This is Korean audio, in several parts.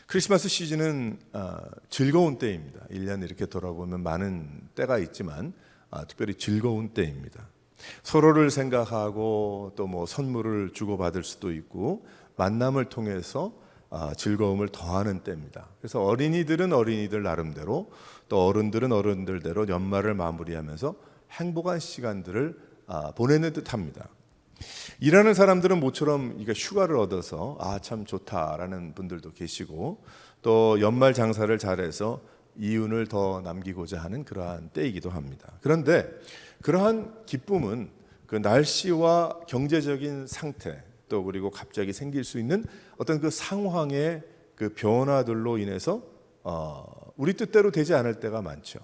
크리스마스 시즌은 즐거운 때입니다. 1년 이렇게 돌아보면 많은 때가 있지만 특별히 즐거운 때입니다. 서로를 생각하고 또 뭐 선물을 주고받을 수도 있고 만남을 통해서 즐거움을 더하는 때입니다. 그래서 어린이들은 어린이들 나름대로 또 어른들은 어른들대로 연말을 마무리하면서 행복한 시간들을 보내는 듯합니다. 일하는 사람들은 모처럼 휴가를 얻어서 참 좋다라는 분들도 계시고 또 연말 장사를 잘해서 이윤을 더 남기고자 하는 그러한 때이기도 합니다. 그런데 그러한 기쁨은 그 날씨와 경제적인 상태 또 그리고 갑자기 생길 수 있는 어떤 그 상황의 그 변화들로 인해서 우리 뜻대로 되지 않을 때가 많죠.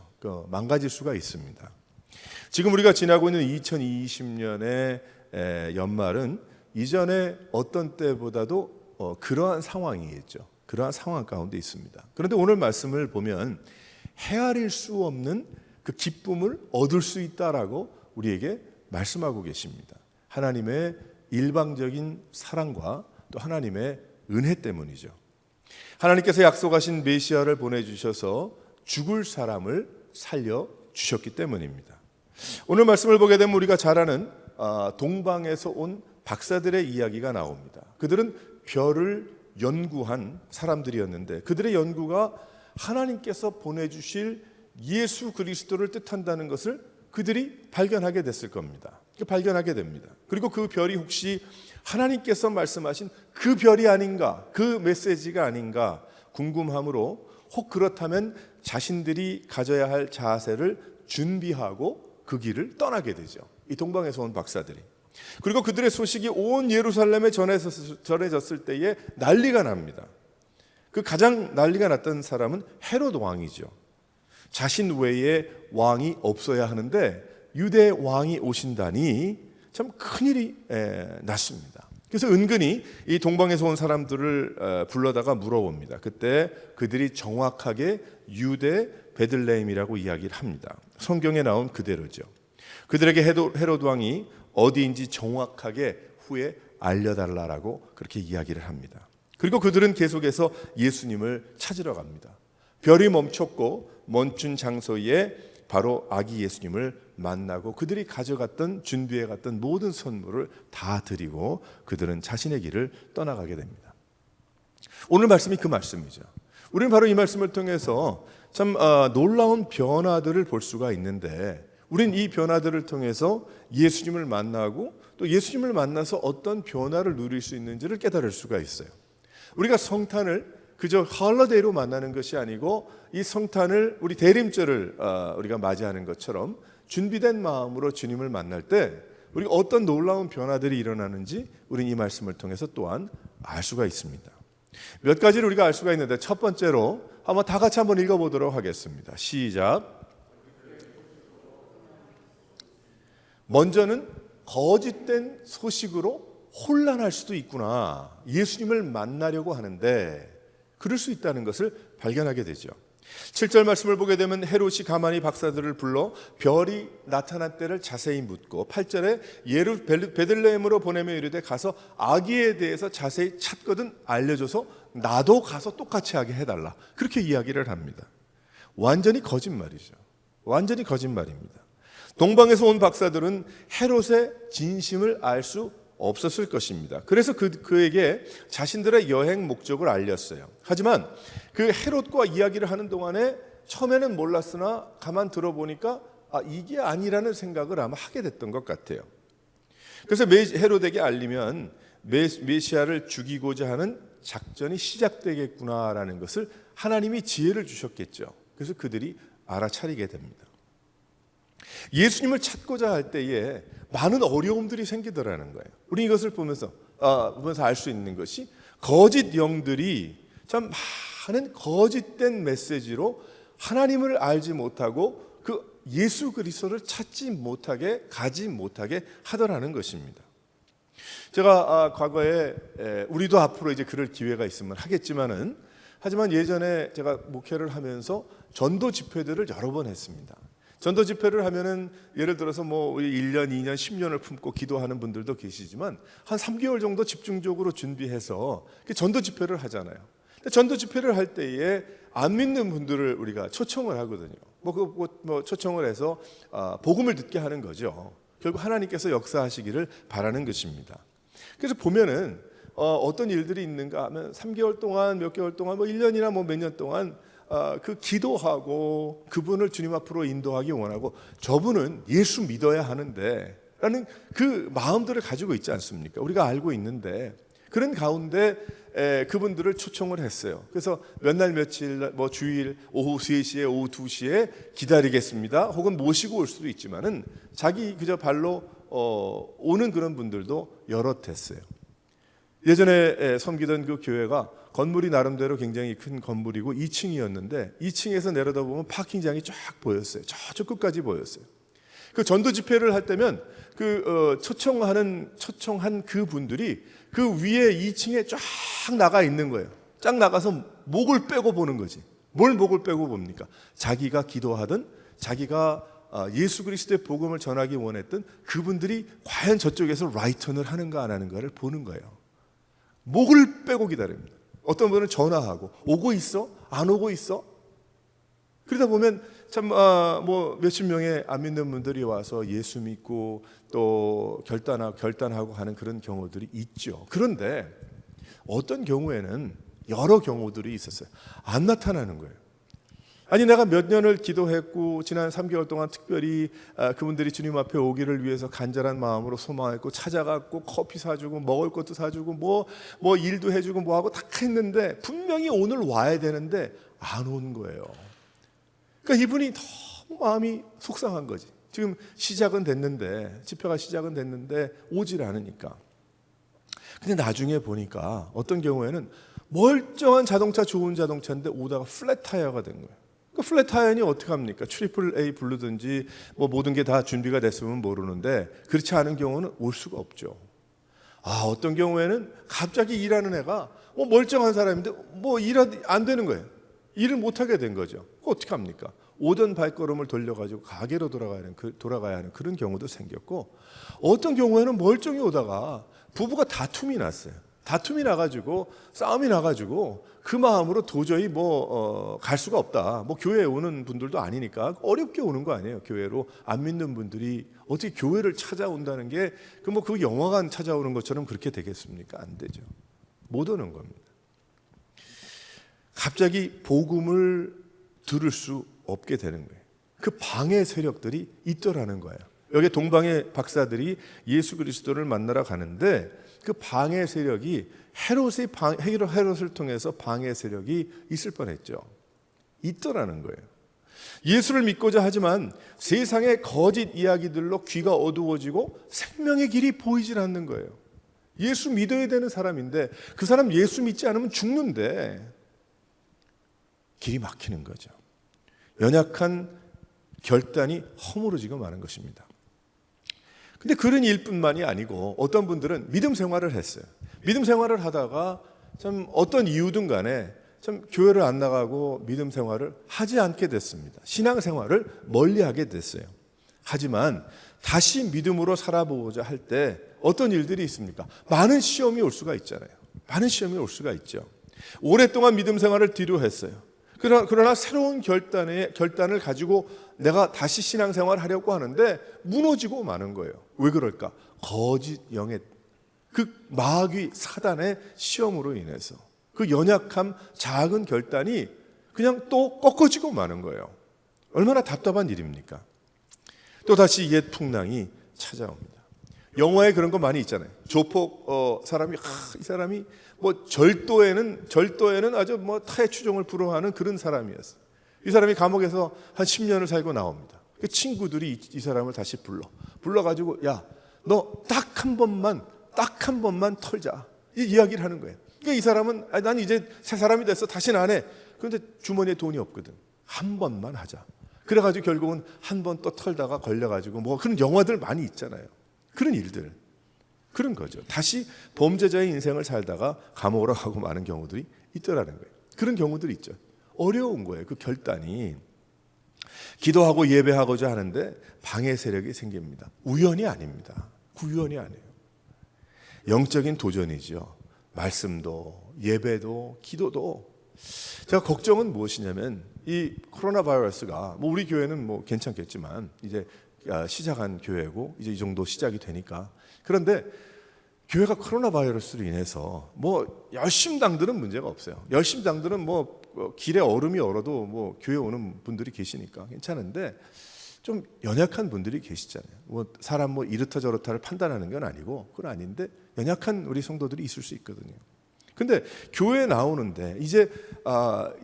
망가질 수가 있습니다. 지금 우리가 지나고 있는 2020년의 연말은 이전에 어떤 때보다도 그러한 상황이겠죠. 그러한 상황 가운데 있습니다. 그런데 오늘 말씀을 보면 헤아릴 수 없는 그 기쁨을 얻을 수 있다라고 우리에게 말씀하고 계십니다. 하나님의 일방적인 사랑과 또 하나님의 은혜 때문이죠. 하나님께서 약속하신 메시아를 보내주셔서 죽을 사람을 살려주셨기 때문입니다. 오늘 말씀을 보게 되면 우리가 잘 아는 동방에서 온 박사들의 이야기가 나옵니다. 그들은 별을 연구한 사람들이었는데 그들의 연구가 하나님께서 보내주실 예수 그리스도를 뜻한다는 것을 그들이 발견하게 됐을 겁니다. 발견하게 됩니다. 그리고 그 별이 혹시 하나님께서 말씀하신 그 별이 아닌가, 그 메시지가 아닌가 궁금함으로 혹 그렇다면 자신들이 가져야 할 자세를 준비하고 그 길을 떠나게 되죠. 이 동방에서 온 박사들이. 그리고 그들의 소식이 온 예루살렘에 전해졌을 때에 난리가 납니다. 그 가장 난리가 났던 사람은 헤롯 왕이죠. 자신 외에 왕이 없어야 하는데 유대 왕이 오신다니 참 큰일이 났습니다. 그래서 은근히 이 동방에서 온 사람들을 불러다가 물어봅니다. 그때 그들이 정확하게 유대 베들레헴이라고 이야기를 합니다. 성경에 나온 그대로죠. 그들에게 헤롯 왕이 어디인지 정확하게 후에 알려달라고 그렇게 이야기를 합니다. 그리고 그들은 계속해서 예수님을 찾으러 갑니다. 별이 멈췄고 멈춘 장소에 바로 아기 예수님을 만나고 그들이 가져갔던 준비해갔던 모든 선물을 다 드리고 그들은 자신의 길을 떠나가게 됩니다. 오늘 말씀이 그 말씀이죠. 우리는 바로 이 말씀을 통해서 참 놀라운 변화들을 볼 수가 있는데 우린 이 변화들을 통해서 예수님을 만나고 또 예수님을 만나서 어떤 변화를 누릴 수 있는지를 깨달을 수가 있어요. 우리가 성탄을 그저 헐러데이로 만나는 것이 아니고 이 성탄을 우리 대림절을 우리가 맞이하는 것처럼 준비된 마음으로 주님을 만날 때 우리가 어떤 놀라운 변화들이 일어나는지 우리는 이 말씀을 통해서 또한 알 수가 있습니다. 몇 가지를 우리가 알 수가 있는데 첫 번째로 한번 다 같이 한번 읽어보도록 하겠습니다. 시작. 먼저는 거짓된 소식으로 혼란할 수도 있구나. 예수님을 만나려고 하는데 그럴 수 있다는 것을 발견하게 되죠. 7절 말씀을 보게 되면 헤롯이 가만히 박사들을 불러 별이 나타난 때를 자세히 묻고 8절에 베들레헴으로 보내며 이르되 가서 아기에 대해서 자세히 찾거든 알려줘서 나도 가서 똑같이 하게 해달라. 그렇게 이야기를 합니다. 완전히 거짓말이죠. 완전히 거짓말입니다. 동방에서 온 박사들은 헤롯의 진심을 알 수 없었을 것입니다. 그래서 그에게 자신들의 여행 목적을 알렸어요. 하지만 그 헤롯과 이야기를 하는 동안에 처음에는 몰랐으나 가만 들어보니까 이게 아니라는 생각을 아마 하게 됐던 것 같아요. 그래서 헤롯에게 알리면 메시아를 죽이고자 하는 작전이 시작되겠구나라는 것을 하나님이 지혜를 주셨겠죠. 그래서 그들이 알아차리게 됩니다. 예수님을 찾고자 할 때에 많은 어려움들이 생기더라는 거예요. 우리 이것을 보면서 알 수 있는 것이 거짓 영들이 참 많은 거짓된 메시지로 하나님을 알지 못하고 그 예수 그리스도를 찾지 못하게 가지 못하게 하더라는 것입니다. 제가 과거에 우리도 앞으로 이제 그럴 기회가 있으면 하지만 예전에 제가 목회를 하면서 전도 집회들을 여러 번 했습니다. 전도 집회를 하면은 예를 들어서 뭐 1년, 2년, 10년을 품고 기도하는 분들도 계시지만 한 3개월 정도 집중적으로 준비해서 전도 집회를 하잖아요. 전도 집회를 할 때에 안 믿는 분들을 우리가 초청을 하거든요. 초청을 해서 복음을 듣게 하는 거죠. 결국 하나님께서 역사하시기를 바라는 것입니다. 그래서 보면은 어떤 일들이 있는가 하면 3개월 동안, 몇 개월 동안, 1년이나 몇 년 동안 그 기도하고 그분을 주님 앞으로 인도하기 원하고 저분은 예수 믿어야 하는데 라는 그 마음들을 가지고 있지 않습니까? 우리가 알고 있는데 그런 가운데 그분들을 초청을 했어요. 그래서 몇 날 며칠, 주일 오후 3시에 오후 2시에 기다리겠습니다. 혹은 모시고 올 수도 있지만은 자기 그저 발로 오는 그런 분들도 여럿 했어요. 예전에 섬기던 그 교회가 건물이 나름대로 굉장히 큰 건물이고 2층이었는데 2층에서 내려다보면 파킹장이 쫙 보였어요. 저쪽 끝까지 보였어요. 그 전도 집회를 할 때면 초청한 그 분들이 그 위에 2층에 쫙 나가 있는 거예요. 쫙 나가서 목을 빼고 보는 거지. 뭘 목을 빼고 봅니까? 자기가 기도하던, 자기가 예수 그리스도의 복음을 전하기 원했던 그분들이 과연 저쪽에서 라이턴을 하는가 안 하는가를 보는 거예요. 목을 빼고 기다립니다. 어떤 분은 전화하고 오고 있어? 안 오고 있어? 그러다 보면 참 몇십 명의 안 믿는 분들이 와서 예수 믿고 또 결단하고 하는 그런 경우들이 있죠. 그런데 어떤 경우에는 여러 경우들이 있었어요. 안 나타나는 거예요. 아니 내가 몇 년을 기도했고 지난 3개월 동안 특별히 그분들이 주님 앞에 오기를 위해서 간절한 마음으로 소망했고 찾아갔고 커피 사주고 먹을 것도 사주고 뭐 일도 해주고 뭐하고 다 했는데 분명히 오늘 와야 되는데 안 온 거예요. 그러니까 이분이 너무 마음이 속상한 거지. 지금 시작은 됐는데 집회가 시작은 됐는데 오질 않으니까. 근데 나중에 보니까 어떤 경우에는 멀쩡한 자동차 좋은 자동차인데 오다가 플랫 타이어가 된 거예요. 그 플랫 타이어니 어떻게 합니까? 트리플 A 부르든지 모든 게 다 준비가 됐으면 모르는데 그렇지 않은 경우는 올 수가 없죠. 어떤 경우에는 갑자기 일하는 애가 멀쩡한 사람인데 일이 안 되는 거예요. 일을 못 하게 된 거죠. 어떻게 합니까? 오던 발걸음을 돌려가지고 가게로 돌아가야 하는 그런 경우도 생겼고 어떤 경우에는 멀쩡히 오다가 부부가 다툼이 났어요. 다툼이 나가지고 싸움이 나가지고 그 마음으로 도저히 갈 수가 없다. 교회에 오는 분들도 아니니까 어렵게 오는 거 아니에요. 교회로 안 믿는 분들이 어떻게 교회를 찾아온다는 게 그 영화관 찾아오는 것처럼 그렇게 되겠습니까? 안 되죠. 못 오는 겁니다. 갑자기 복음을 들을 수 없게 되는 거예요. 그 방해 세력들이 있더라는 거예요. 여기 동방의 박사들이 예수 그리스도를 만나러 가는데 그 방해 세력이 헤롯을 통해서 방해 세력이 있을 뻔했죠. 있더라는 거예요. 예수를 믿고자 하지만 세상의 거짓 이야기들로 귀가 어두워지고 생명의 길이 보이질 않는 거예요. 예수 믿어야 되는 사람인데 그 사람 예수 믿지 않으면 죽는데 길이 막히는 거죠. 연약한 결단이 허물어지고 마는 것입니다. 근데 그런 일뿐만이 아니고 어떤 분들은 믿음 생활을 했어요. 믿음 생활을 하다가 참 어떤 이유든 간에 참 교회를 안 나가고 믿음 생활을 하지 않게 됐습니다. 신앙 생활을 멀리하게 됐어요. 하지만 다시 믿음으로 살아보고자 할 때 어떤 일들이 있습니까? 많은 시험이 올 수가 있잖아요. 많은 시험이 올 수가 있죠. 오랫동안 믿음 생활을 뒤로 했어요. 그러나 새로운 결단을 가지고 내가 다시 신앙생활을 하려고 하는데 무너지고 마는 거예요. 왜 그럴까? 거짓 영의 그 마귀 사단의 시험으로 인해서 그 연약함, 작은 결단이 그냥 또 꺾어지고 마는 거예요. 얼마나 답답한 일입니까? 또 다시 옛 풍랑이 찾아옵니다. 영화에 그런 거 많이 있잖아요. 조폭 사람이 이 사람이 절도에는 아주 타의 추종을 불허하는 그런 사람이었어요. 이 사람이 감옥에서 한 10년을 살고 나옵니다. 그 친구들이 이 사람을 다시 불러가지고 야, 너 딱 한 번만 털자. 이 이야기를 하는 거예요. 그러니까 이 사람은 난 이제 새 사람이 됐어. 다시는 안 해. 그런데 주머니에 돈이 없거든. 한 번만 하자. 그래가지고 결국은 한 번 또 털다가 걸려가지고 그런 영화들 많이 있잖아요. 그런 일들. 그런 거죠. 다시 범죄자의 인생을 살다가 감옥으로 가고 마는 경우들이 있더라는 거예요. 그런 경우들이 있죠. 어려운 거예요. 그 결단이. 기도하고 예배하고자 하는데 방해 세력이 생깁니다. 우연이 아닙니다. 우연이 아니에요. 영적인 도전이죠. 말씀도 예배도 기도도 제가 걱정은 무엇이냐면 이 코로나 바이러스가 뭐 우리 교회는 뭐 괜찮겠지만 이제 시작한 교회고 이제 이 정도 시작이 되니까, 그런데 교회가 코로나 바이러스로 인해서 뭐 열심당들은 문제가 없어요. 열심당들은 뭐 길에 얼음이 얼어도 뭐 교회 오는 분들이 계시니까 괜찮은데, 좀 연약한 분들이 계시잖아요. 뭐 사람 뭐 이렇다 저렇다를 판단하는 건 아니고, 그건 아닌데 연약한 우리 성도들이 있을 수 있거든요. 근데 교회에 나오는데 이제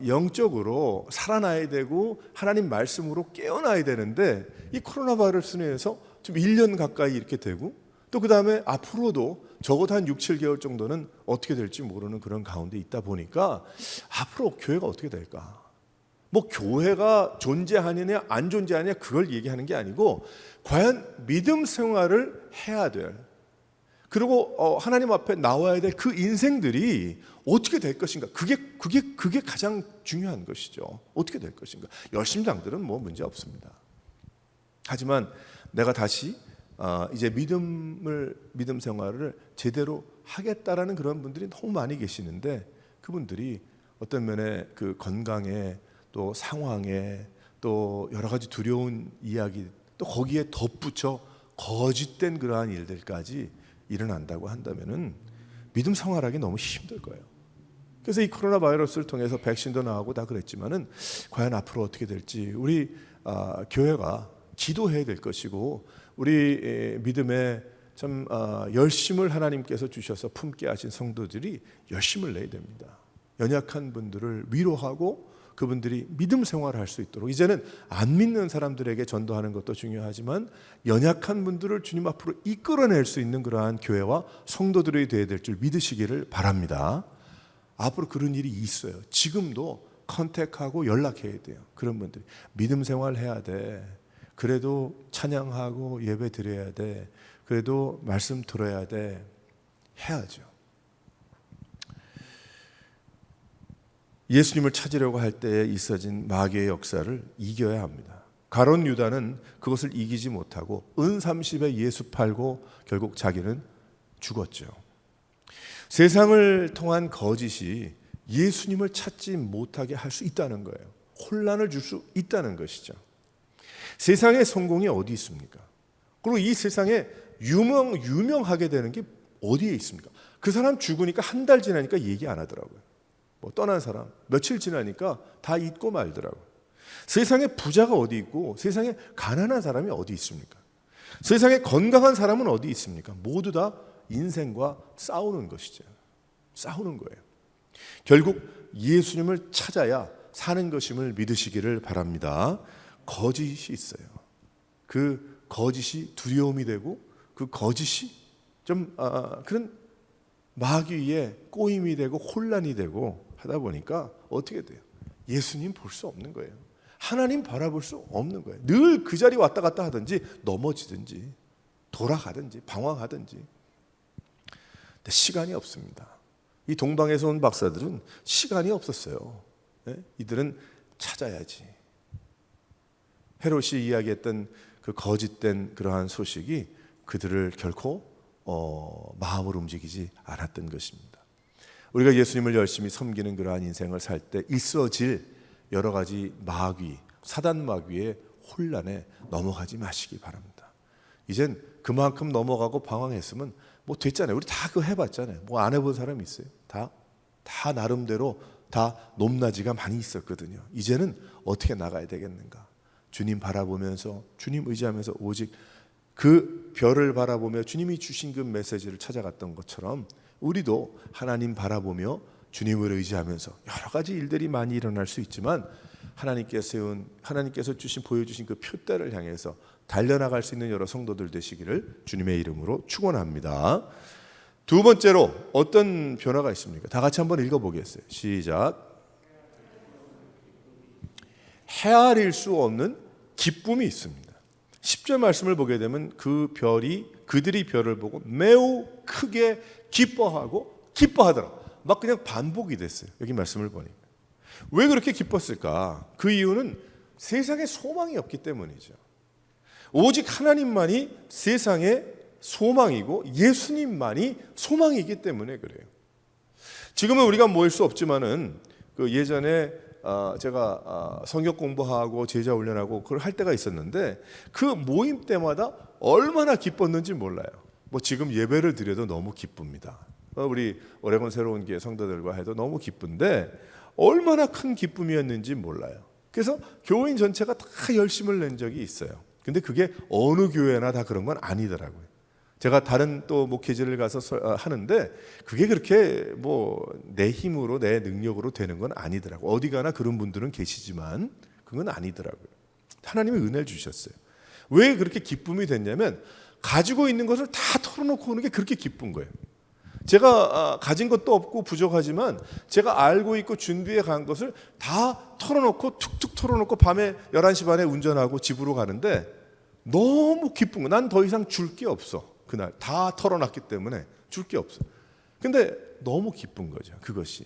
영적으로 살아나야 되고 하나님 말씀으로 깨어나야 되는데, 이 코로나 바이러스로 인해서 좀 1년 가까이 이렇게 되고, 또 그 다음에 앞으로도 적어도 한 6, 7개월 정도는 어떻게 될지 모르는 그런 가운데 있다 보니까 앞으로 교회가 어떻게 될까? 뭐 교회가 존재하느냐 안 존재하느냐 그걸 얘기하는 게 아니고, 과연 믿음 생활을 해야 될, 그리고 하나님 앞에 나와야 될 그 인생들이 어떻게 될 것인가? 그게 가장 중요한 것이죠. 어떻게 될 것인가? 열심당들은 뭐 문제 없습니다. 하지만 내가 다시 이제 믿음 생활을 제대로 하겠다라는 그런 분들이 너무 많이 계시는데, 그분들이 어떤 면에 그 건강에 또 상황에 또 여러 가지 두려운 이야기, 또 거기에 덧붙여 거짓된 그러한 일들까지 일어난다고 한다면은 믿음 생활하기 너무 힘들 거예요. 그래서 이 코로나 바이러스를 통해서 백신도 나오고 다 그랬지만은 과연 앞으로 어떻게 될지 우리 교회가 기도해야 될 것이고, 우리 믿음에 참 열심을 하나님께서 주셔서 품게 하신 성도들이 열심을 내야 됩니다. 연약한 분들을 위로하고 그분들이 믿음 생활을 할 수 있도록, 이제는 안 믿는 사람들에게 전도하는 것도 중요하지만 연약한 분들을 주님 앞으로 이끌어낼 수 있는 그러한 교회와 성도들이 되어야 될 줄 믿으시기를 바랍니다. 앞으로 그런 일이 있어요. 지금도 컨택하고 연락해야 돼요. 그런 분들이 믿음 생활해야 돼. 그래도 찬양하고 예배 드려야 돼. 그래도 말씀 들어야 돼. 해야죠. 예수님을 찾으려고 할 때에 있어진 마귀의 역사를 이겨야 합니다. 가룟 유다는 그것을 이기지 못하고 은 30에 예수 팔고 결국 자기는 죽었죠. 세상을 통한 거짓이 예수님을 찾지 못하게 할 수 있다는 거예요. 혼란을 줄 수 있다는 것이죠. 세상의 성공이 어디 있습니까? 그리고 이 세상에 유명하게 되는 게 어디에 있습니까? 그 사람 죽으니까 한 달 지나니까 얘기 안 하더라고요. 뭐 떠난 사람 며칠 지나니까 다 잊고 말더라고요. 세상에 부자가 어디 있고 세상에 가난한 사람이 어디 있습니까? 세상에 건강한 사람은 어디 있습니까? 모두 다 인생과 싸우는 것이죠. 싸우는 거예요. 결국 예수님을 찾아야 사는 것임을 믿으시기를 바랍니다. 거짓이 있어요. 그 거짓이 두려움이 되고, 그 거짓이 좀 그런 마귀의 꼬임이 되고 혼란이 되고 하다 보니까 어떻게 돼요? 예수님 볼 수 없는 거예요. 하나님 바라볼 수 없는 거예요. 늘 그 자리 왔다 갔다 하든지 넘어지든지 돌아가든지 방황하든지. 근데 시간이 없습니다. 이 동방에서 온 박사들은 시간이 없었어요. 이들은 찾아야지. 헤롯이 이야기했던 그 거짓된 그러한 소식이 그들을 결코 마음을 움직이지 않았던 것입니다. 우리가 예수님을 열심히 섬기는 그러한 인생을 살 때 있어질 여러 가지 마귀, 사단 마귀의 혼란에 넘어가지 마시기 바랍니다. 이젠 그만큼 넘어가고 방황했으면 뭐 됐잖아요. 우리 다 그거 해봤잖아요. 뭐 안 해본 사람이 있어요? 다 나름대로 다 높낮이가 많이 있었거든요. 이제는 어떻게 나가야 되겠는가? 주님 바라보면서, 주님 의지하면서 오직 그 별을 바라보며 주님이 주신 그 메시지를 찾아갔던 것처럼 우리도 하나님 바라보며 주님을 의지하면서 여러 가지 일들이 많이 일어날 수 있지만 하나님께서 보여주신 그 표대를 향해서 달려나갈 수 있는 여러 성도들 되시기를 주님의 이름으로 축원합니다. 두 번째로 어떤 변화가 있습니까? 다 같이 한번 읽어보겠어요. 시작. 헤아릴 수 없는 기쁨이 있습니다. 10절 말씀을 보게 되면 그들이 별을 보고 매우 크게 기뻐하더라. 막 그냥 반복이 됐어요. 여기 말씀을 보니까. 왜 그렇게 기뻤을까? 그 이유는 세상에 소망이 없기 때문이죠. 오직 하나님만이 세상의 소망이고 예수님만이 소망이기 때문에 그래요. 지금은 우리가 모일 수 없지만은 그 예전에 제가 성경 공부하고 제자 훈련하고 그걸 할 때가 있었는데 그 모임 때마다 얼마나 기뻤는지 몰라요. 뭐 지금 예배를 드려도 너무 기쁩니다. 우리 오레곤 새로운 교회 성도들과 해도 너무 기쁜데 얼마나 큰 기쁨이었는지 몰라요. 그래서 교인 전체가 다 열심을 낸 적이 있어요. 근데 그게 어느 교회나 다 그런 건 아니더라고요. 제가 다른 또 목회지를 가서 하는데 그게 그렇게 뭐 내 힘으로 내 능력으로 되는 건 아니더라고요. 어디 가나 그런 분들은 계시지만 그건 아니더라고요. 하나님이 은혜를 주셨어요. 왜 그렇게 기쁨이 됐냐면 가지고 있는 것을 다 털어놓고 오는 게 그렇게 기쁜 거예요. 제가 가진 것도 없고 부족하지만 제가 알고 있고 준비해 간 것을 다 털어놓고 툭툭 털어놓고 밤에 11시 반에 운전하고 집으로 가는데 너무 기쁜 거예요. 난 더 이상 줄 게 없어. 그날 다 털어놨기 때문에 줄 게 없어. 근데 너무 기쁜 거죠. 그것이.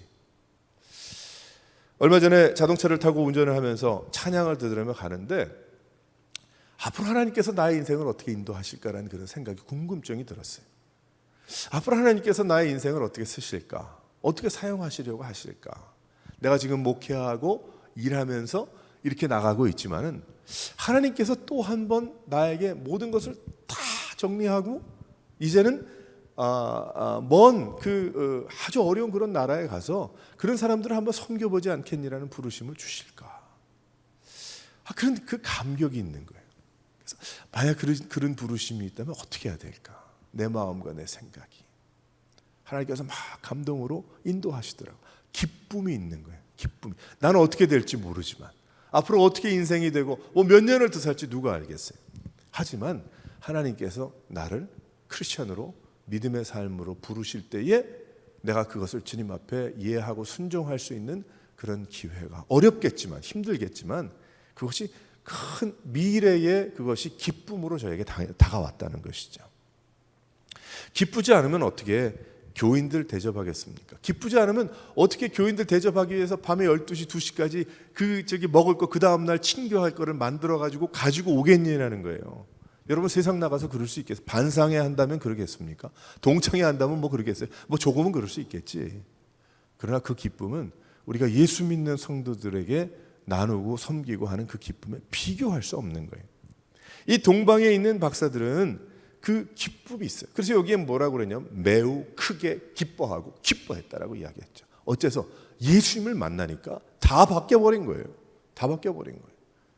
얼마 전에 자동차를 타고 운전을 하면서 찬양을 들으며 가는데 앞으로 하나님께서 나의 인생을 어떻게 인도하실까라는 그런 생각이 궁금증이 들었어요. 앞으로 하나님께서 나의 인생을 어떻게 쓰실까? 어떻게 사용하시려고 하실까? 내가 지금 목회하고 일하면서 이렇게 나가고 있지만은 하나님께서 또 한 번 나에게 모든 것을 다 정리하고 이제는 먼 그 아주 어려운 그런 나라에 가서 그런 사람들을 한번 섬겨보지 않겠니라는 부르심을 주실까? 그런 그 감격이 있는 거예요. 그래서 만약 그런 부르심이 있다면 어떻게 해야 될까? 내 마음과 내 생각이 하나님께서 막 감동으로 인도하시더라고요. 기쁨이 있는 거예요. 기쁨이. 나는 어떻게 될지 모르지만 앞으로 어떻게 인생이 되고 뭐 몇 년을 더 살지 누가 알겠어요. 하지만 하나님께서 나를 크리스천으로 믿음의 삶으로 부르실 때에 내가 그것을 주님 앞에 이해하고 순종할 수 있는 그런 기회가 어렵겠지만 힘들겠지만 그것이 큰 미래의 그것이 기쁨으로 저에게 다가왔다는 것이죠. 기쁘지 않으면 어떻게 교인들 대접하겠습니까? 기쁘지 않으면 어떻게 교인들 대접하기 위해서 밤에 12시, 2시까지 먹을 거 그 다음날 친교할 거를 만들어 가지고 오겠냐는 거예요. 여러분 세상 나가서 그럴 수 있겠어요? 반상회 한다면 그러겠습니까? 동창회 한다면 뭐 그러겠어요? 뭐 조금은 그럴 수 있겠지. 그러나 그 기쁨은 우리가 예수 믿는 성도들에게 나누고 섬기고 하는 그 기쁨에 비교할 수 없는 거예요. 이 동방에 있는 박사들은 그 기쁨이 있어요. 그래서 여기에 뭐라고 그러냐면 매우 크게 기뻐하고 기뻐했다라고 이야기했죠. 어째서? 예수님을 만나니까 다 바뀌어버린 거예요. 다 바뀌어버린 거예요.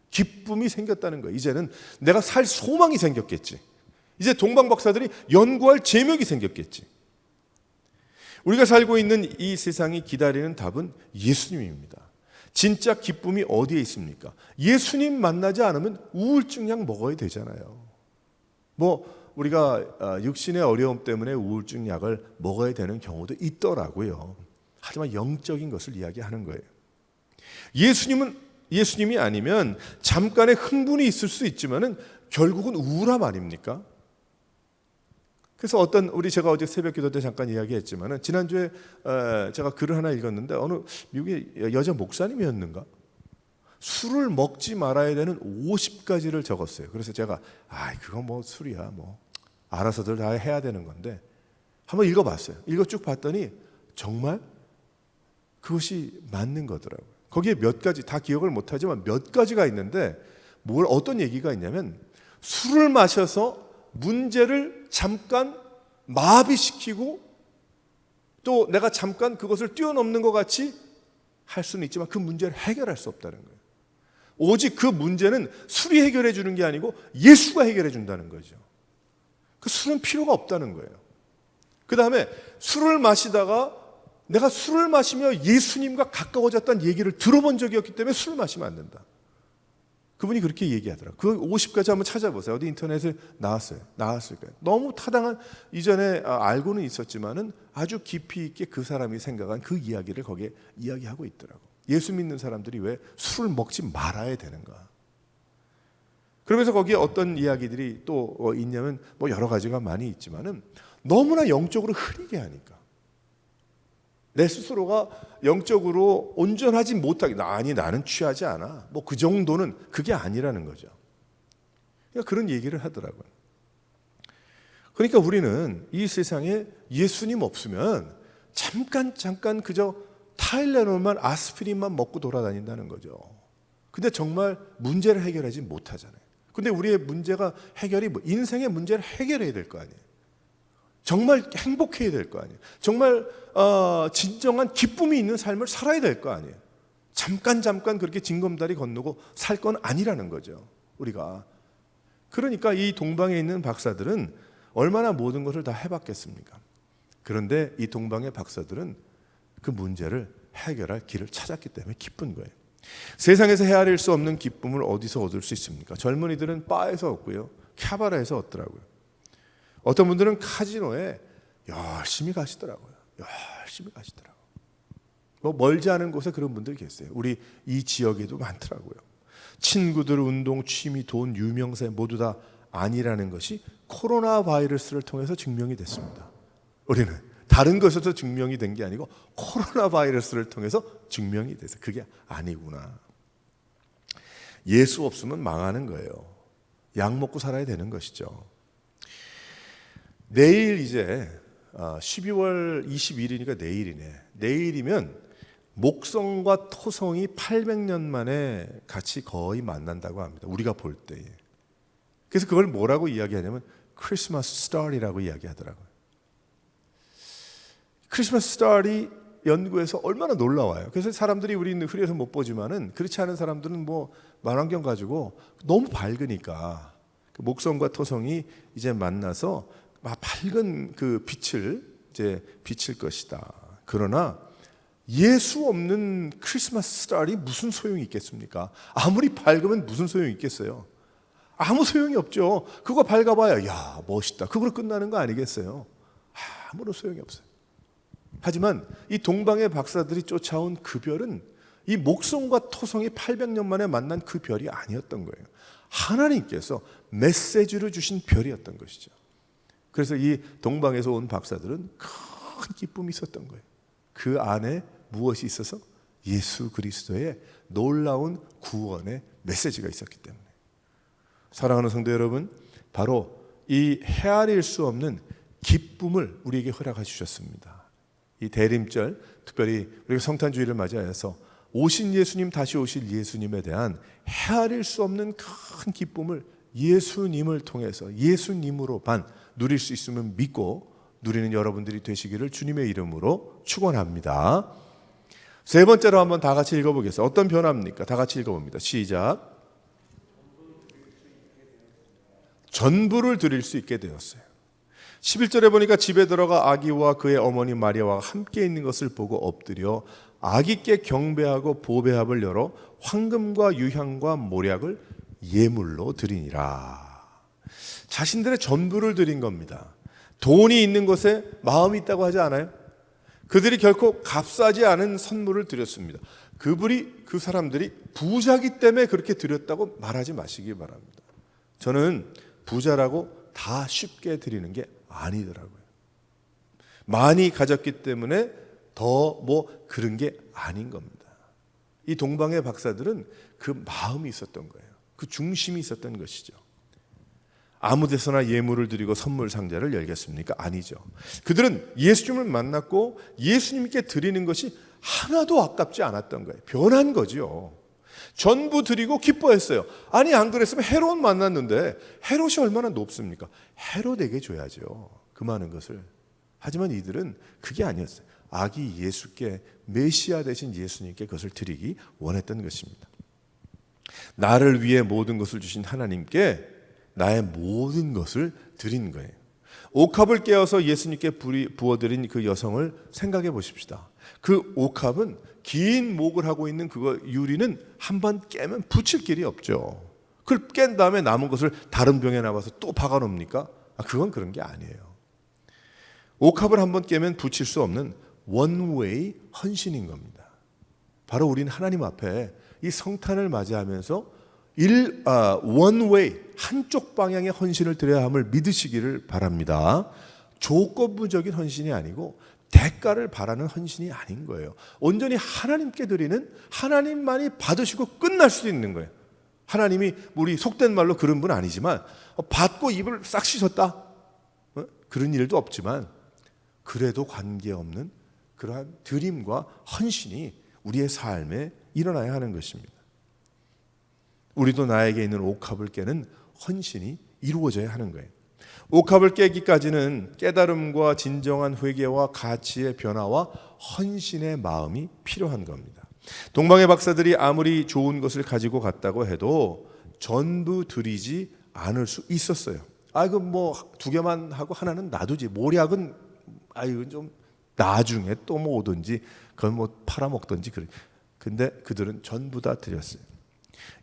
기쁨이 생겼다는 거예요. 이제는 내가 살 소망이 생겼겠지. 이제 동방 박사들이 연구할 제목이 생겼겠지. 우리가 살고 있는 이 세상이 기다리는 답은 예수님입니다. 진짜 기쁨이 어디에 있습니까? 예수님 만나지 않으면 우울증 약 먹어야 되잖아요. 뭐 우리가 육신의 어려움 때문에 우울증 약을 먹어야 되는 경우도 있더라고요. 하지만 영적인 것을 이야기하는 거예요. 예수님이 아니면 잠깐의 흥분이 있을 수 있지만은 결국은 우울함 아닙니까? 그래서 제가 어제 새벽기도 때 잠깐 이야기했지만은 지난주에 제가 글을 하나 읽었는데 어느 미국의 여자 목사님이었는가? 술을 먹지 말아야 되는 50가지를 적었어요. 그래서 제가 그건 뭐 술이야 뭐 알아서들 다 해야 되는 건데 한번 읽어봤어요. 쭉 봤더니 정말 그것이 맞는 거더라고요. 거기에 몇 가지 다 기억을 못하지만 몇 가지가 있는데 어떤 얘기가 있냐면 술을 마셔서 문제를 잠깐 마비시키고 또 내가 잠깐 그것을 뛰어넘는 것 같이 할 수는 있지만 그 문제를 해결할 수 없다는 거예요. 오직 그 문제는 술이 해결해 주는 게 아니고 예수가 해결해 준다는 거죠. 그 술은 필요가 없다는 거예요. 그 다음에 술을 마시다가 내가 술을 마시며 예수님과 가까워졌다는 얘기를 들어본 적이 없기 때문에 술을 마시면 안 된다. 그분이 그렇게 얘기하더라고요. 그 50가지 한번 찾아보세요. 어디 인터넷에 나왔을 거예요. 너무 타당한 이전에 알고는 있었지만은 아주 깊이 있게 그 사람이 생각한 그 이야기를 거기에 이야기하고 있더라고요. 예수 믿는 사람들이 왜 술을 먹지 말아야 되는가? 그러면서 거기에 어떤 이야기들이 또 있냐면 뭐 여러 가지가 많이 있지만은 너무나 영적으로 흐리게 하니까 내 스스로가 영적으로 온전하지 못하게 나는 취하지 않아. 뭐 그 정도는 그게 아니라는 거죠. 그러니까 그런 얘기를 하더라고요. 그러니까 우리는 이 세상에 예수님 없으면 잠깐 그저 다 타일레놀만 아스피린만 먹고 돌아다닌다는 거죠. 근데 정말 문제를 해결하지 못하잖아요. 근데 우리의 문제가 해결이 인생의 문제를 해결해야 될 거 아니에요. 정말 행복해야 될 거 아니에요. 정말 진정한 기쁨이 있는 삶을 살아야 될 거 아니에요. 잠깐 그렇게 징검다리 건너고 살 건 아니라는 거죠. 우리가. 그러니까 이 동방에 있는 박사들은 얼마나 모든 것을 다 해봤겠습니까? 그런데 이 동방의 박사들은 그 문제를 해결할 길을 찾았기 때문에 기쁜 거예요. 세상에서 헤아릴 수 없는 기쁨을 어디서 얻을 수 있습니까? 젊은이들은 바에서 얻고요, 캬바레에서 얻더라고요. 어떤 분들은 카지노에 열심히 가시더라고요. 뭐 멀지 않은 곳에 그런 분들이 계세요. 우리 이 지역에도 많더라고요. 친구들, 운동, 취미, 돈, 유명세 모두 다 아니라는 것이 코로나 바이러스를 통해서 증명이 됐습니다. 우리는 다른 것에서 증명이 된 게 아니고 코로나 바이러스를 통해서 증명이 돼서 그게 아니구나. 예수 없으면 망하는 거예요. 약 먹고 살아야 되는 것이죠. 내일 이제 12월 21일이니까 내일이네. 내일이면 목성과 토성이 800년 만에 같이 거의 만난다고 합니다. 우리가 볼 때에. 그래서 그걸 뭐라고 이야기하냐면 크리스마스 스타리라고 이야기하더라고요. 크리스마스 스타리 연구에서 얼마나 놀라워요. 그래서 사람들이 우리는 흐려서 못 보지만은 그렇지 않은 사람들은 뭐 망원경 가지고 너무 밝으니까 그 목성과 토성이 이제 만나서 막 밝은 그 빛을 이제 비칠 것이다. 그러나 예수 없는 크리스마스 스타리 무슨 소용이 있겠습니까? 아무리 밝으면 무슨 소용이 있겠어요? 아무 소용이 없죠. 그거 밝아봐야 야 멋있다. 그걸로 끝나는 거 아니겠어요? 아무런 소용이 없어요. 하지만 이 동방의 박사들이 쫓아온 그 별은 이 목성과 토성이 800년 만에 만난 그 별이 아니었던 거예요. 하나님께서 메시지를 주신 별이었던 것이죠. 그래서 이 동방에서 온 박사들은 큰 기쁨이 있었던 거예요. 그 안에 무엇이 있어서? 예수 그리스도의 놀라운 구원의 메시지가 있었기 때문에. 사랑하는 성도 여러분, 바로 이 헤아릴 수 없는 기쁨을 우리에게 허락해 주셨습니다. 이 대림절, 특별히 우리가 성탄주의를 맞이하여서 오신 예수님, 다시 오실 예수님에 대한 헤아릴 수 없는 큰 기쁨을 예수님을 통해서 예수님으로만 누릴 수 있으면 믿고 누리는 여러분들이 되시기를 주님의 이름으로 축원합니다. 세 번째로 한번 다 같이 읽어보겠습니다. 어떤 변화입니까? 다 같이 읽어봅니다. 시작. 전부를 드릴 수 있게 되었어요. 11절에 보니까 집에 들어가 아기와 그의 어머니 마리아와 함께 있는 것을 보고 엎드려 아기께 경배하고 보배합을 열어 황금과 유향과 모략을 예물로 드리니라. 자신들의 전부를 드린 겁니다. 돈이 있는 것에 마음이 있다고 하지 않아요? 그들이 결코 값싸지 않은 선물을 드렸습니다. 그 사람들이 부자기 때문에 그렇게 드렸다고 말하지 마시기 바랍니다. 저는 부자라고 다 쉽게 드리는 게 아니더라고요. 많이 가졌기 때문에 더 뭐 그런 게 아닌 겁니다. 이 동방의 박사들은 그 마음이 있었던 거예요. 그 중심이 있었던 것이죠. 아무 데서나 예물을 드리고 선물 상자를 열겠습니까? 아니죠. 그들은 예수님을 만났고 예수님께 드리는 것이 하나도 아깝지 않았던 거예요. 변한 거죠. 전부 드리고 기뻐했어요. 아니 안 그랬으면 헤롯 만났는데 헤롯이 얼마나 높습니까? 헤롯에게 줘야죠. 그 많은 것을. 하지만 이들은 그게 아니었어요. 아기 예수께, 메시아 되신 예수님께 그것을 드리기 원했던 것입니다. 나를 위해 모든 것을 주신 하나님께 나의 모든 것을 드린 거예요. 옥합을 깨어서 예수님께 부어드린 그 여성을 생각해 보십시다. 그 옥합은 긴 목을 하고 있는 그거 유리는 한번 깨면 붙일 길이 없죠. 그걸 깬 다음에 남은 것을 다른 병에 나와서 또 박아놓습니까? 그건 그런 게 아니에요. 옥합을 한번 깨면 붙일 수 없는 원웨이 헌신인 겁니다. 바로 우리는 하나님 앞에 이 성탄을 맞이하면서 원웨이 한쪽 방향의 헌신을 드려야 함을 믿으시기를 바랍니다. 조건부적인 헌신이 아니고 대가를 바라는 헌신이 아닌 거예요. 온전히 하나님께 드리는, 하나님만이 받으시고 끝날 수도 있는 거예요. 하나님이 우리 속된 말로 그런 분 아니지만 받고 입을 싹 씻었다? 그런 일도 없지만 그래도 관계없는 그 그러한 드림과 헌신이 우리의 삶에 일어나야 하는 것입니다. 우리도 나에게 있는 옥합을 깨는 헌신이 이루어져야 하는 거예요. 옥합을 깨기까지는 깨달음과 진정한 회개와 가치의 변화와 헌신의 마음이 필요한 겁니다. 동방의 박사들이 아무리 좋은 것을 가지고 갔다고 해도 전부 드리지 않을 수 있었어요. 이거 뭐 2개만 하고 하나는 놔두지. 모략은 이건 좀 나중에 또 뭐 오든지 그건 뭐 팔아먹든지 그래. 근데 그들은 전부 다 드렸어요.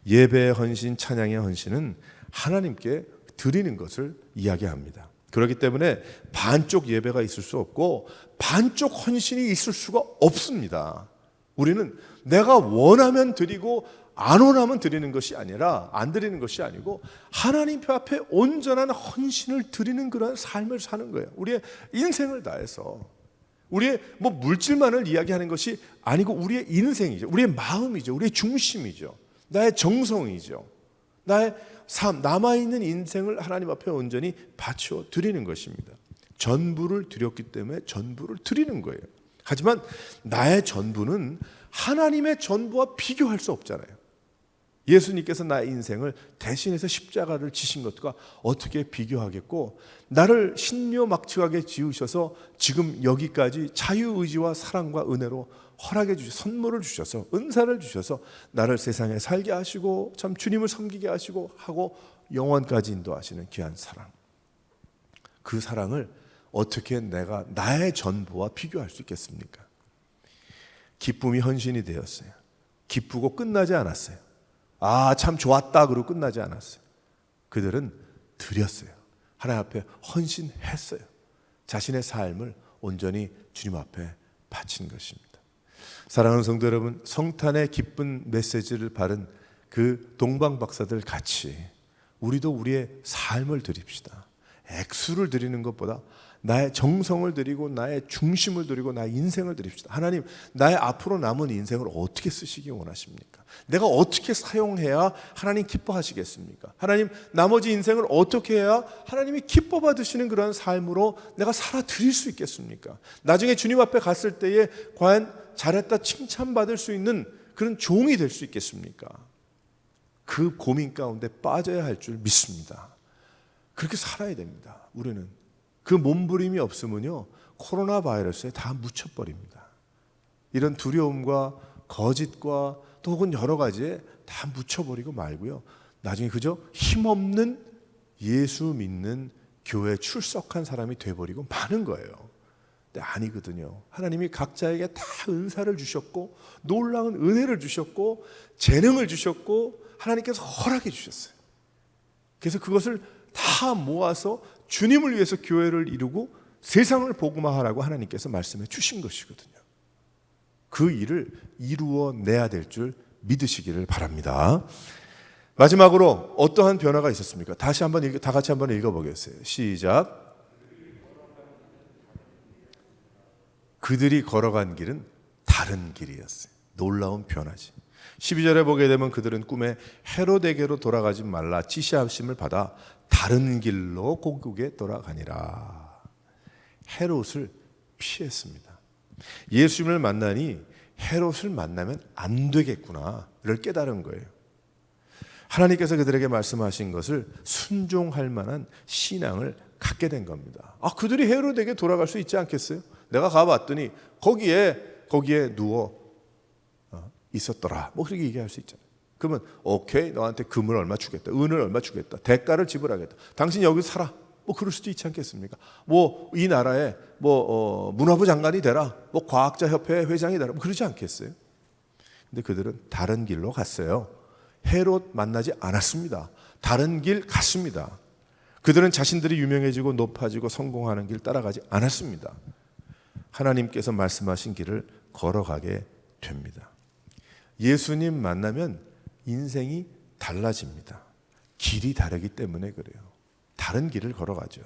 예배의 헌신, 찬양의 헌신은 하나님께 드리는 것을 이야기합니다. 그렇기 때문에 반쪽 예배가 있을 수 없고 반쪽 헌신이 있을 수가 없습니다. 우리는 내가 원하면 드리고 안 원하면 드리는 것이 아니라 안 드리는 것이 아니고 하나님 앞에 온전한 헌신을 드리는 그런 삶을 사는 거예요. 우리의 인생을 다해서 우리의 뭐 물질만을 이야기하는 것이 아니고 우리의 인생이죠. 우리의 마음이죠. 우리의 중심이죠. 나의 정성이죠. 나의 삶, 남아있는 인생을 하나님 앞에 온전히 바쳐 드리는 것입니다. 전부를 드렸기 때문에 전부를 드리는 거예요. 하지만 나의 전부는 하나님의 전부와 비교할 수 없잖아요. 예수님께서 나의 인생을 대신해서 십자가를 지신 것과 어떻게 비교하겠고, 나를 신묘막측하게 지으셔서 지금 여기까지 자유의지와 사랑과 은혜로 허락해 주셔서 선물을 주셔서 은사를 주셔서 나를 세상에 살게 하시고 참 주님을 섬기게 하시고 하고 영원까지 인도하시는 귀한 사랑, 그 사랑을 어떻게 내가 나의 전부와 비교할 수 있겠습니까? 기쁨이 헌신이 되었어요. 기쁘고 끝나지 않았어요. 참 좋았다 그러고 끝나지 않았어요. 그들은 드렸어요. 하나님 앞에 헌신했어요. 자신의 삶을 온전히 주님 앞에 바친 것입니다. 사랑하는 성도 여러분, 성탄의 기쁜 메시지를 바른 그 동방 박사들 같이 우리도 우리의 삶을 드립시다. 액수를 드리는 것보다 나의 정성을 드리고 나의 중심을 드리고 나의 인생을 드립시다. 하나님, 나의 앞으로 남은 인생을 어떻게 쓰시기 원하십니까? 내가 어떻게 사용해야 하나님 기뻐하시겠습니까? 하나님, 나머지 인생을 어떻게 해야 하나님이 기뻐 받으시는 그런 삶으로 내가 살아 드릴 수 있겠습니까? 나중에 주님 앞에 갔을 때에 과연 잘했다 칭찬받을 수 있는 그런 종이 될 수 있겠습니까? 그 고민 가운데 빠져야 할 줄 믿습니다. 그렇게 살아야 됩니다. 우리는 그 몸부림이 없으면요, 코로나 바이러스에 다 묻혀버립니다. 이런 두려움과 거짓과 또 혹은 여러 가지에 다 묻혀버리고 말고요, 나중에 그저 힘없는 예수 믿는 교회에 출석한 사람이 돼버리고 마는 거예요. 근데 아니거든요. 하나님이 각자에게 다 은사를 주셨고 놀라운 은혜를 주셨고 재능을 주셨고 하나님께서 허락해 주셨어요. 그래서 그것을 다 모아서 주님을 위해서 교회를 이루고 세상을 복음화하라고 하나님께서 말씀해 주신 것이거든요. 그 일을 이루어내야 될 줄 믿으시기를 바랍니다. 마지막으로 어떠한 변화가 있었습니까? 다 같이 한번 읽어보겠어요. 시작. 그들이 걸어간 길은 다른 길이었어요. 놀라운 변화지. 12절에 보게 되면 그들은 꿈에 헤로데게로 돌아가지 말라 지시하심을 받아 다른 길로 고국에 돌아가니라. 헤롯을 피했습니다. 예수님을 만나니 헤롯을 만나면 안 되겠구나를 깨달은 거예요. 하나님께서 그들에게 말씀하신 것을 순종할 만한 신앙을 갖게 된 겁니다. 그들이 헤롯에게 돌아갈 수 있지 않겠어요? 내가 가봤더니 거기에 누워 있었더라. 뭐 그렇게 얘기할 수 있잖아요. 그러면 오케이, 너한테 금을 얼마 주겠다, 은을 얼마 주겠다, 대가를 지불하겠다. 당신 여기 살아. 뭐 그럴 수도 있지 않겠습니까? 뭐 이 나라에 문화부 장관이 되라, 뭐 과학자 협회 회장이 되라, 뭐 그러지 않겠어요? 근데 그들은 다른 길로 갔어요. 헤롯 만나지 않았습니다. 다른 길 갔습니다. 그들은 자신들이 유명해지고 높아지고 성공하는 길 따라가지 않았습니다. 하나님께서 말씀하신 길을 걸어가게 됩니다. 예수님 만나면 인생이 달라집니다. 길이 다르기 때문에 그래요. 다른 길을 걸어가죠.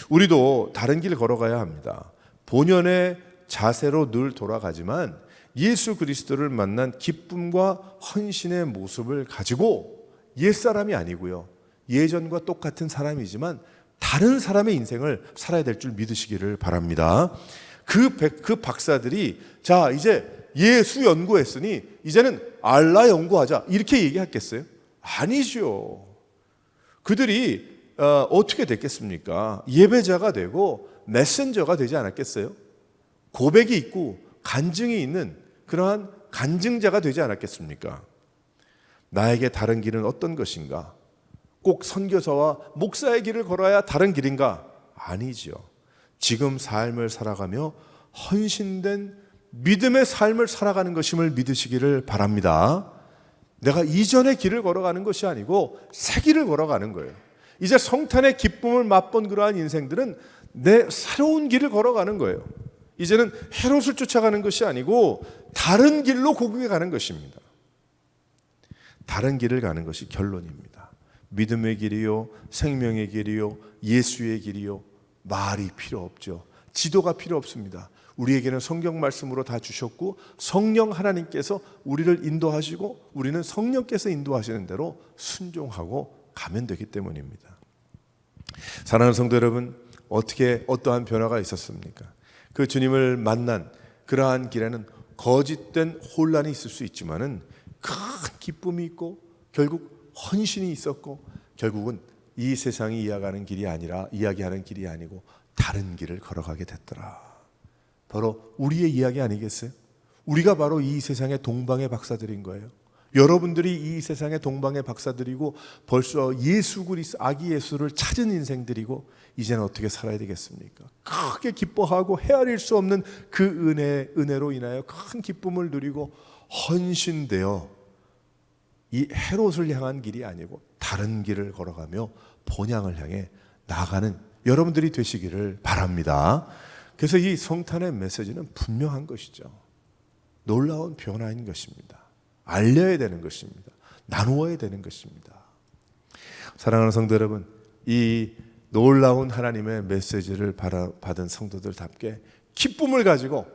우리도 다른 길을 걸어가야 합니다. 본연의 자세로 늘 돌아가지만 예수 그리스도를 만난 기쁨과 헌신의 모습을 가지고 옛사람이 아니고요, 예전과 똑같은 사람이지만 다른 사람의 인생을 살아야 될 줄 믿으시기를 바랍니다. 그 박사들이 자 이제 예수 연구했으니 이제는 알라 연구하자 이렇게 얘기했겠어요? 아니죠. 그들이 어떻게 됐겠습니까? 예배자가 되고 메신저가 되지 않았겠어요? 고백이 있고 간증이 있는 그러한 간증자가 되지 않았겠습니까? 나에게 다른 길은 어떤 것인가? 꼭 선교사와 목사의 길을 걸어야 다른 길인가? 아니죠. 지금 삶을 살아가며 헌신된 믿음의 삶을 살아가는 것임을 믿으시기를 바랍니다. 내가 이전의 길을 걸어가는 것이 아니고 새 길을 걸어가는 거예요. 이제 성탄의 기쁨을 맛본 그러한 인생들은 내 새로운 길을 걸어가는 거예요. 이제는 헤롯을 쫓아가는 것이 아니고 다른 길로 고국에 가는 것입니다. 다른 길을 가는 것이 결론입니다. 믿음의 길이요, 생명의 길이요, 예수의 길이요, 말이 필요 없죠. 지도가 필요 없습니다. 우리에게는 성경 말씀으로 다 주셨고 성령 하나님께서 우리를 인도하시고 우리는 성령께서 인도하시는 대로 순종하고 가면 되기 때문입니다. 사랑하는 성도 여러분, 어떠한 변화가 있었습니까? 그 주님을 만난 그러한 길에는 거짓된 혼란이 있을 수 있지만은 큰 기쁨이 있고 결국 헌신이 있었고 결국은 이 세상이 이야기하는 길이 아니고 다른 길을 걸어가게 됐더라. 바로 우리의 이야기 아니겠어요? 우리가 바로 이 세상의 동방의 박사들인 거예요. 여러분들이 이 세상의 동방의 박사들이고 벌써 예수 그리스도 아기 예수를 찾은 인생들이고 이제는 어떻게 살아야 되겠습니까? 크게 기뻐하고 헤아릴 수 없는 그 은혜로 인하여 큰 기쁨을 누리고 헌신되어 이 헤롯을 향한 길이 아니고 다른 길을 걸어가며 본향을 향해 나아가는 여러분들이 되시기를 바랍니다. 그래서 이 성탄의 메시지는 분명한 것이죠. 놀라운 변화인 것입니다. 알려야 되는 것입니다. 나누어야 되는 것입니다. 사랑하는 성도 여러분, 이 놀라운 하나님의 메시지를 받은 성도들답게 기쁨을 가지고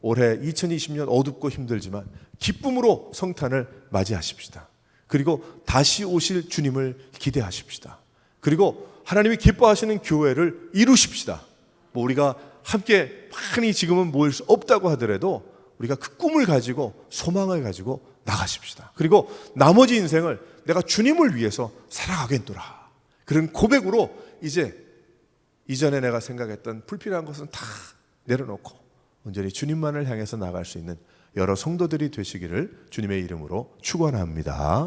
올해 2020년 어둡고 힘들지만 기쁨으로 성탄을 맞이하십시다. 그리고 다시 오실 주님을 기대하십시다. 그리고 하나님이 기뻐하시는 교회를 이루십시다. 우리가 함께 많이 지금은 모일 수 없다고 하더라도 우리가 그 꿈을 가지고 소망을 가지고 나가십시다. 그리고 나머지 인생을 내가 주님을 위해서 살아가겠노라. 그런 고백으로 이제 이전에 내가 생각했던 불필요한 것은 다 내려놓고 온전히 주님만을 향해서 나갈 수 있는 여러 성도들이 되시기를 주님의 이름으로 축원합니다.